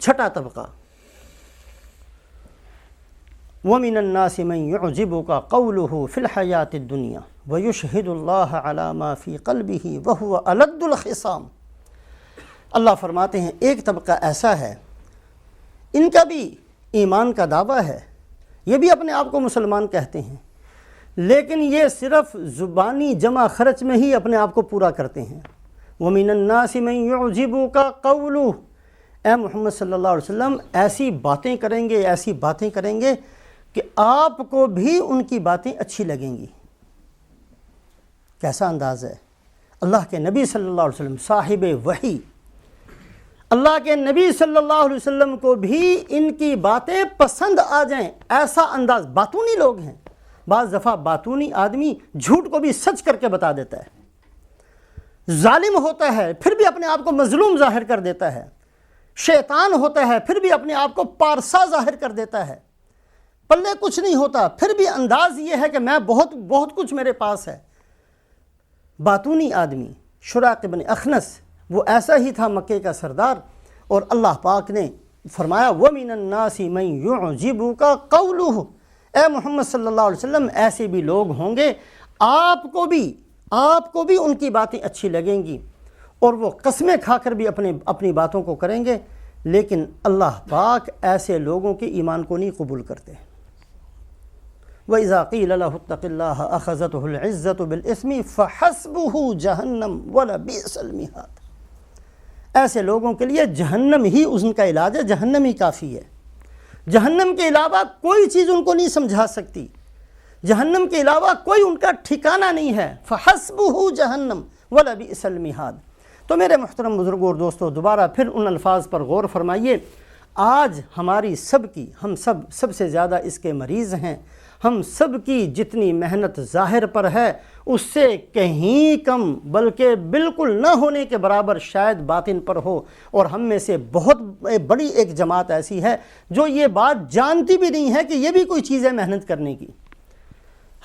چھٹا طبقہ وَمِنَ النَّاسِ مَن يُعْجِبُكَ قَوْلُهُ فِي الْحَيَاةِ الدُّنْيَا وَيُشْهِدُ اللَّهَ عَلَى مَا فِي قَلْبِهِ وَهُوَ أَلَدُّ الْخِصَامِ۔ اللہ فرماتے ہیں ایک طبقہ ایسا ہے، ان کا بھی ایمان کا دعویٰ ہے، یہ بھی اپنے آپ کو مسلمان کہتے ہیں، لیکن یہ صرف زبانی جمع خرچ میں ہی اپنے آپ کو پورا کرتے ہیں۔ وَمِنَ النَّاسِ مَن يُعْجِبُكَ قَوْلُهُ، اے محمد صلی اللہ علیہ وسلم ایسی باتیں کریں گے کہ آپ کو بھی ان کی باتیں اچھی لگیں گی۔ کیسا انداز ہے؟ اللہ کے نبی صلی اللہ علیہ وسلم صاحب وحی، اللہ کے نبی صلی اللہ علیہ وسلم کو بھی ان کی باتیں پسند آ جائیں، ایسا انداز۔ باتونی لوگ ہیں، بعض دفعہ باتونی آدمی جھوٹ کو بھی سچ کر کے بتا دیتا ہے، ظالم ہوتا ہے پھر بھی اپنے آپ کو مظلوم ظاہر کر دیتا ہے، شیطان ہوتا ہے پھر بھی اپنے آپ کو پارسا ظاہر کر دیتا ہے، پلے کچھ نہیں ہوتا پھر بھی انداز یہ ہے کہ میں بہت کچھ میرے پاس ہے۔ باتونی آدمی شراق بن اخنس وہ ایسا ہی تھا، مکے کا سردار، اور اللہ پاک نے فرمایا وَمِنَ النَّاسِ مَن يُعْجِبُكَ قَوْلُهُ، اے محمد صلی اللہ علیہ وسلم ایسے بھی لوگ ہوں گے آپ کو بھی ان کی باتیں اچھی لگیں گی، اور وہ قسمیں کھا کر بھی اپنی باتوں کو کریں گے، لیکن اللہ پاک ایسے لوگوں کے ایمان کو نہیں قبول کرتے۔ وَإِذَا قِيلَ لَهُ اتَّقِ اللَّهَ أَخَذَتْهُ الْعِزَّةُ بِالْإِثْمِ فَحَسْبُهُ جَهَنَّمُ وَلَبِئْسَ الْمِهَادُ، ایسے لوگوں کے لیے جہنم ہی ان کا علاج ہے، جہنم ہی کافی ہے۔ جہنم کے علاوہ کوئی چیز ان کو نہیں سمجھا سکتی، جہنم کے علاوہ کوئی ان کا ٹھکانہ نہیں ہے۔ فَحَسْبُهُ جَهَنَّمُ وَلَبِئْسَ الْمِهَادُ۔ تو میرے محترم بزرگوں اور دوستوں، دوبارہ پھر ان الفاظ پر غور فرمائیے۔ آج ہماری ہم سب سے زیادہ اس کے مریض ہیں، ہم سب کی جتنی محنت ظاہر پر ہے اس سے کہیں کم بلکہ بالکل نہ ہونے کے برابر شاید باطن پر ہو، اور ہم میں سے بہت بڑی ایک جماعت ایسی ہے جو یہ بات جانتی بھی نہیں ہے کہ یہ بھی کوئی چیز ہے محنت کرنے کی۔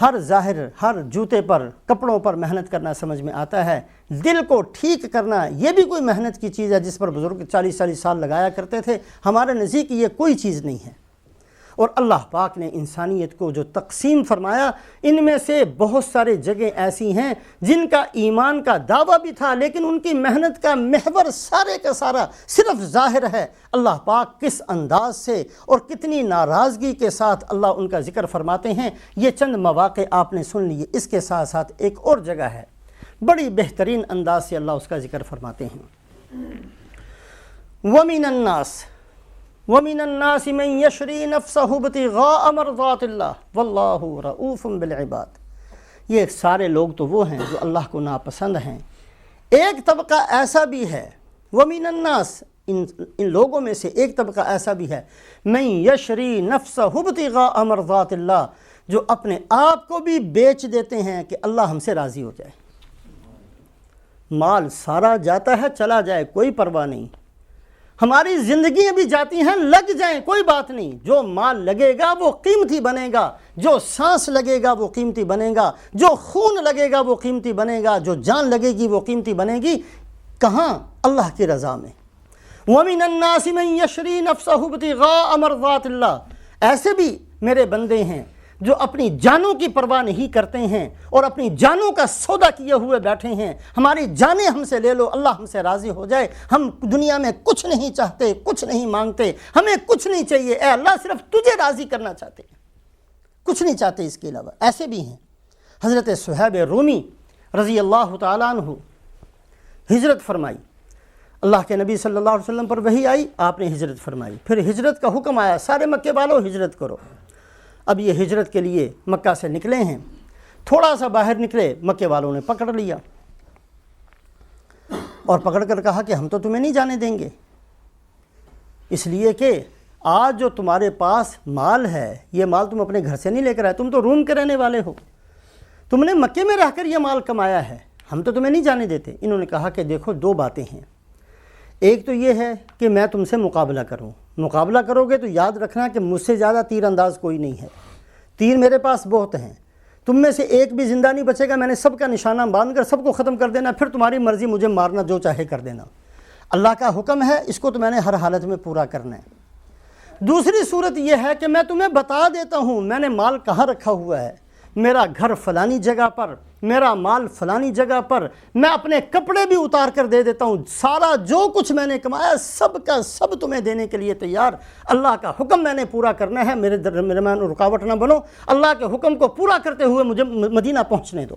ہر جوتے پر کپڑوں پر محنت کرنا سمجھ میں آتا ہے، دل کو ٹھیک کرنا یہ بھی کوئی محنت کی چیز ہے جس پر بزرگ 40 سال لگایا کرتے تھے۔ ہمارے نزدیک یہ کوئی چیز نہیں ہے، اور اللہ پاک نے انسانیت کو جو تقسیم فرمایا ان میں سے بہت سارے جگہیں ایسی ہیں جن کا ایمان کا دعویٰ بھی تھا، لیکن ان کی محنت کا محور سارے کا سارا صرف ظاہر ہے۔ اللہ پاک کس انداز سے اور کتنی ناراضگی کے ساتھ اللہ ان کا ذکر فرماتے ہیں، یہ چند مواقع آپ نے سن لیے۔ اس کے ساتھ ساتھ ایک اور جگہ ہے بڑی بہترین انداز سے اللہ اس کا ذکر فرماتے ہیں، وَمِنَ النَّاسِ مَن يَشْرِي نَفْسَهُ ابْتِغَاءَ مَرْضَاتِ اللَّهِ وَاللَّهُ رَءُوفٌ بِالْعِبَادِ۔ یہ سارے لوگ تو وہ ہیں جو اللہ کو ناپسند ہیں۔ ایک طبقہ ایسا بھی ہے، وَمِنَ النَّاسِ، ان لوگوں میں سے ایک طبقہ ایسا بھی ہے، مَن يَشْرِي نَفْسَهُ ابْتِغَاءَ مَرْضَاتِ اللَّهِ، جو اپنے آپ کو بھی بیچ دیتے ہیں کہ اللہ ہم سے راضی ہو جائے۔ مال سارا جاتا ہے، چلا جائے کوئی پرواہ نہیں، ہماری زندگیاں بھی جاتی ہیں، لگ جائیں کوئی بات نہیں، جو مال لگے گا وہ قیمتی بنے گا، جو سانس لگے گا وہ قیمتی بنے گا، جو خون لگے گا وہ قیمتی بنے گا، جو جان لگے گی وہ قیمتی بنے گی۔ کہاں؟ اللہ کی رضا میں۔ وَمِنَ النَّاسِ مَن يَشْرِي نَفْسَهُ ابْتِغَاءَ مَرْضَاتِ اللَّهِ، ایسے بھی میرے بندے ہیں جو اپنی جانوں کی پرواہ نہیں کرتے ہیں اور اپنی جانوں کا سودا کیے ہوئے بیٹھے ہیں۔ ہماری جانیں ہم سے لے لو، اللہ ہم سے راضی ہو جائے، ہم دنیا میں کچھ نہیں چاہتے، کچھ نہیں مانگتے، ہمیں کچھ نہیں چاہیے، اے اللہ صرف تجھے راضی کرنا چاہتے ہیں، کچھ نہیں چاہتے اس کے علاوہ۔ ایسے بھی ہیں۔ حضرت صہیب رومی رضی اللہ تعالیٰ عنہ ہجرت فرمائی، اللہ کے نبی صلی اللہ علیہ وسلم پر وحی آئی، آپ نے ہجرت فرمائی، پھر ہجرت کا حکم آیا، سارے مکے والوں ہجرت کرو۔ اب یہ ہجرت کے لیے مکہ سے نکلے ہیں، تھوڑا سا باہر نکلے، مکے والوں نے پکڑ لیا اور پکڑ کر کہا کہ ہم تو تمہیں نہیں جانے دیں گے، اس لیے کہ آج جو تمہارے پاس مال ہے یہ مال تم اپنے گھر سے نہیں لے کر آئے، تم تو روم کے رہنے والے ہو، تم نے مکے میں رہ کر یہ مال کمایا ہے، ہم تو تمہیں نہیں جانے دیتے۔ انہوں نے کہا کہ دیکھو دو باتیں ہیں، ایک تو یہ ہے کہ میں تم سے مقابلہ کروں، مقابلہ کرو گے تو یاد رکھنا کہ مجھ سے زیادہ تیر انداز کوئی نہیں ہے، تیر میرے پاس بہت ہیں، تم میں سے ایک بھی زندہ نہیں بچے گا، میں نے سب کا نشانہ باندھ کر سب کو ختم کر دینا، پھر تمہاری مرضی مجھے مارنا جو چاہے کر دینا۔ اللہ کا حکم ہے، اس کو تو میں نے ہر حالت میں پورا کرنا ہے۔ دوسری صورت یہ ہے کہ میں تمہیں بتا دیتا ہوں میں نے مال کہاں رکھا ہوا ہے، میرا گھر فلانی جگہ پر، میرا مال فلانی جگہ پر، میں اپنے کپڑے بھی اتار کر دے دیتا ہوں، سارا جو کچھ میں نے کمایا سب کا سب تمہیں دینے کے لیے تیار، اللہ کا حکم میں نے پورا کرنا ہے، میرے درمیان رکاوٹ نہ بنو، اللہ کے حکم کو پورا کرتے ہوئے مجھے مدینہ پہنچنے دو۔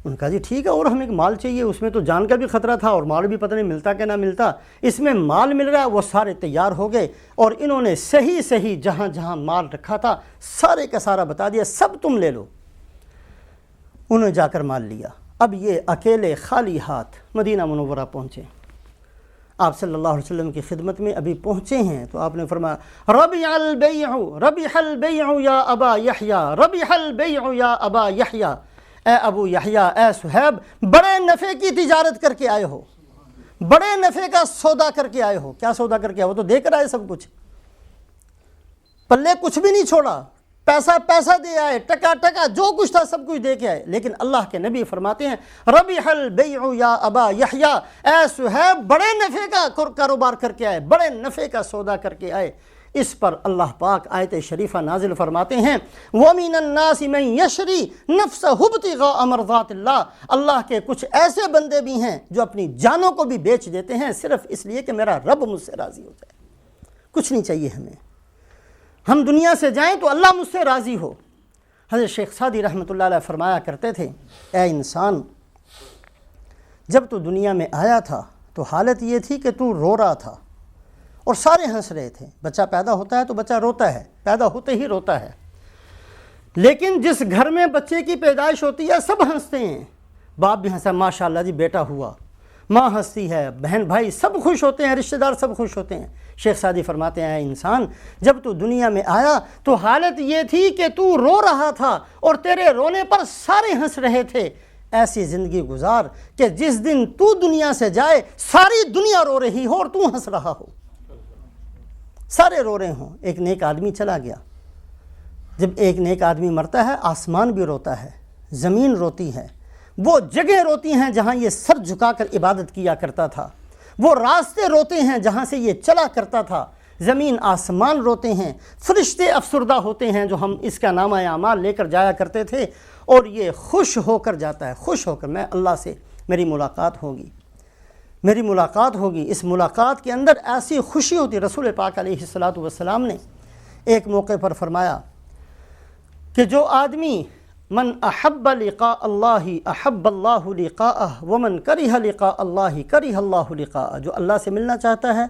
ان کا جی ٹھیک ہے، اور ہمیں مال چاہیے، اس میں تو جان کا بھی خطرہ تھا اور مال بھی پتہ نہیں ملتا کہ نہ ملتا، اس میں مال مل رہا ہے۔ وہ سارے تیار ہو گئے اور انہوں نے صحیح جہاں جہاں مال رکھا تھا سارے کا سارا بتا دیا، سب تم لے لو۔ انہوں نے جا کر مال لیا۔ اب یہ اکیلے خالی ہاتھ مدینہ منورہ پہنچے، آپ صلی اللہ علیہ وسلم کی خدمت میں ابھی پہنچے ہیں تو آپ نے فرمایا ربح البیع یا ابا یحییٰ، ربح البیع یا ابا یحییٰ، اے ابو یحییٰ، اے صہیب، بڑے نفع کی تجارت کر کے آئے ہو، بڑے نفع کا سودا کر کے آئے ہو۔ کیا سودا کر کے آئے؟ وہ تو دے کر آئے سب کچھ، پلے کچھ بھی نہیں چھوڑا، پیسہ دے آئے، ٹکا جو کچھ تھا سب کچھ دے کے آئے۔ لیکن اللہ کے نبی فرماتے ہیں ربح البیع یا ابا یحییٰ، اے صہیب، بڑے نفع کا کاروبار کر کے آئے، بڑے نفع کا سودا کر کے آئے۔ اس پر اللہ پاک آیت شریفہ نازل فرماتے ہیں وَمِنَ النَّاسِ مَن يَشْرِي نَفْسَهُ ابْتِغَاءَ مَرْضَاتِ اللَّهِ، اللہ کے کچھ ایسے بندے بھی ہیں جو اپنی جانوں کو بھی بیچ دیتے ہیں صرف اس لیے کہ میرا رب مجھ سے راضی ہو جائے، کچھ نہیں چاہیے ہمیں، ہم دنیا سے جائیں تو اللہ مجھ سے راضی ہو۔ حضرت شیخ سعدی رحمۃ اللہ علیہ فرمایا کرتے تھے اے انسان، جب تو دنیا میں آیا تھا تو حالت یہ تھی کہ تو رو رہا تھا اور سارے ہنس رہے تھے۔ بچہ پیدا ہوتا ہے تو بچہ روتا ہے، پیدا ہوتے ہی روتا ہے، لیکن جس گھر میں بچے کی پیدائش ہوتی ہے سب ہنستے ہیں، باپ بھی ہنسا ماشاءاللہ جی بیٹا ہوا، ماں ہنستی ہے، بہن بھائی سب خوش ہوتے ہیں، رشتہ دار سب خوش ہوتے ہیں۔ شیخ سعدی فرماتے ہیں انسان، جب تو دنیا میں آیا تو حالت یہ تھی کہ تو رو رہا تھا اور تیرے رونے پر سارے ہنس رہے تھے، ایسی زندگی گزار کہ جس دن تو دنیا سے جائے ساری دنیا رو رہی ہو اور تو ہنس رہا ہو، سارے رو رہے ہوں۔ ایک نیک آدمی چلا گیا، جب ایک نیک آدمی مرتا ہے آسمان بھی روتا ہے، زمین روتی ہے، وہ جگہ روتی ہیں جہاں یہ سر جھکا کر عبادت کیا کرتا تھا، وہ راستے روتے ہیں جہاں سے یہ چلا کرتا تھا، زمین آسمان روتے ہیں، فرشتے افسردہ ہوتے ہیں جو ہم اس کا نامہ اعمال لے کر جایا کرتے تھے، اور یہ خوش ہو کر جاتا ہے، خوش ہو کر میں اللہ سے میری ملاقات ہوگی، میری ملاقات ہوگی۔ اس ملاقات کے اندر ایسی خوشی ہوتی۔ رسول پاک علیہ السلام نے ایک موقع پر فرمایا کہ جو آدمی من احب لقاء اللہ احب اللہ لقاءہ ومن کرہ لقاء اللہ کرہ اللہ لقاءہ، جو اللہ سے ملنا چاہتا ہے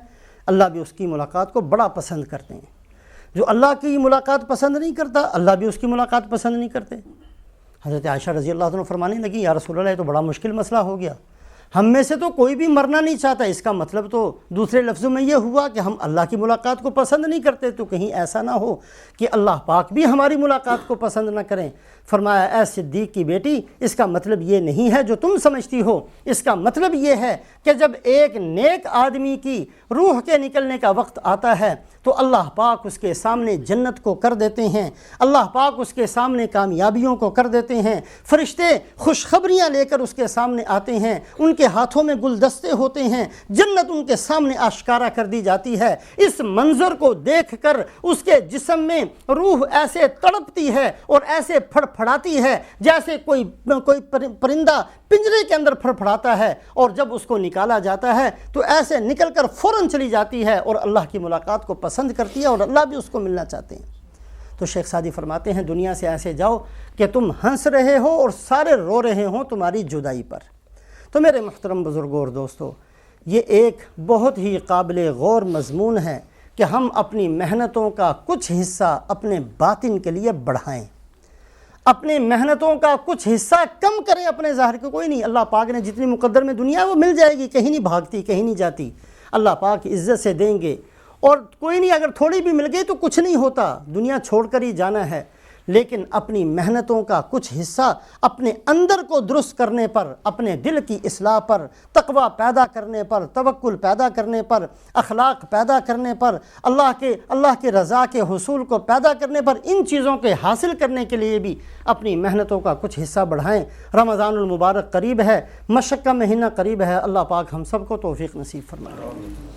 اللہ بھی اس کی ملاقات کو بڑا پسند کرتے ہیں، جو اللہ کی ملاقات پسند نہیں کرتا اللہ بھی اس کی ملاقات پسند نہیں کرتے۔ حضرت عائشہ رضی اللہ عنہ فرمانے لگی یا رسول اللہ یہ تو بڑا مشکل مسئلہ ہو گیا، ہم میں سے تو کوئی بھی مرنا نہیں چاہتا، اس کا مطلب تو دوسرے لفظوں میں یہ ہوا کہ ہم اللہ کی ملاقات کو پسند نہیں کرتے، تو کہیں ایسا نہ ہو کہ اللہ پاک بھی ہماری ملاقات کو پسند نہ کریں۔ فرمایا اے صدیق کی بیٹی، اس کا مطلب یہ نہیں ہے جو تم سمجھتی ہو، اس کا مطلب یہ ہے کہ جب ایک نیک آدمی کی روح کے نکلنے کا وقت آتا ہے تو اللہ پاک اس کے سامنے جنت کو کر دیتے ہیں، اللہ پاک اس کے سامنے کامیابیوں کو کر دیتے ہیں، فرشتے خوشخبریاں لے کر اس کے سامنے آتے ہیں، ان کے ہاتھوں میں گلدستے ہوتے ہیں، جنت ان کے سامنے آشکارا کر دی جاتی ہے۔ اس منظر کو دیکھ کر اس کے جسم میں روح ایسے تڑپتی ہے اور ایسے پھڑپھڑاتی ہے جیسے کوئی پرندہ پنجرے کے اندر پھڑپھڑاتا ہے، اور جب اس کو نکالا جاتا ہے تو ایسے نکل کر فوراً چلی جاتی ہے اور اللہ کی ملاقات کو پسند کرتی ہے اور اللہ بھی اس کو ملنا چاہتے ہیں۔ تو شیخ سعدی فرماتے ہیں دنیا سے ایسے جاؤ کہ تم ہنس رہے ہو اور سارے رو رہے ہوں تمہاری جدائی پر۔ تو میرے محترم بزرگوں اور دوستو، یہ ایک بہت ہی قابل غور مضمون ہے کہ ہم اپنی محنتوں کا کچھ حصہ اپنے باطن کے لیے بڑھائیں، اپنی محنتوں کا کچھ حصہ کم کریں اپنے ظاہر کو۔ کوئی نہیں، اللہ پاک نے جتنی مقدر میں دنیا ہے وہ مل جائے گی، کہیں نہیں بھاگتی، کہیں نہیں جاتی، اللہ پاک عزت سے دیں گے، اور کوئی نہیں اگر تھوڑی بھی مل گئی تو کچھ نہیں ہوتا، دنیا چھوڑ کر ہی جانا ہے۔ لیکن اپنی محنتوں کا کچھ حصہ اپنے اندر کو درست کرنے پر، اپنے دل کی اصلاح پر، تقوی پیدا کرنے پر، توکل پیدا کرنے پر، اخلاق پیدا کرنے پر، اللہ کے رضا کے حصول کو پیدا کرنے پر، ان چیزوں کے حاصل کرنے کے لیے بھی اپنی محنتوں کا کچھ حصہ بڑھائیں۔ رمضان المبارک قریب ہے، مشق کا مہینہ قریب ہے، اللہ پاک ہم سب کو توفیق نصیب فرمائے۔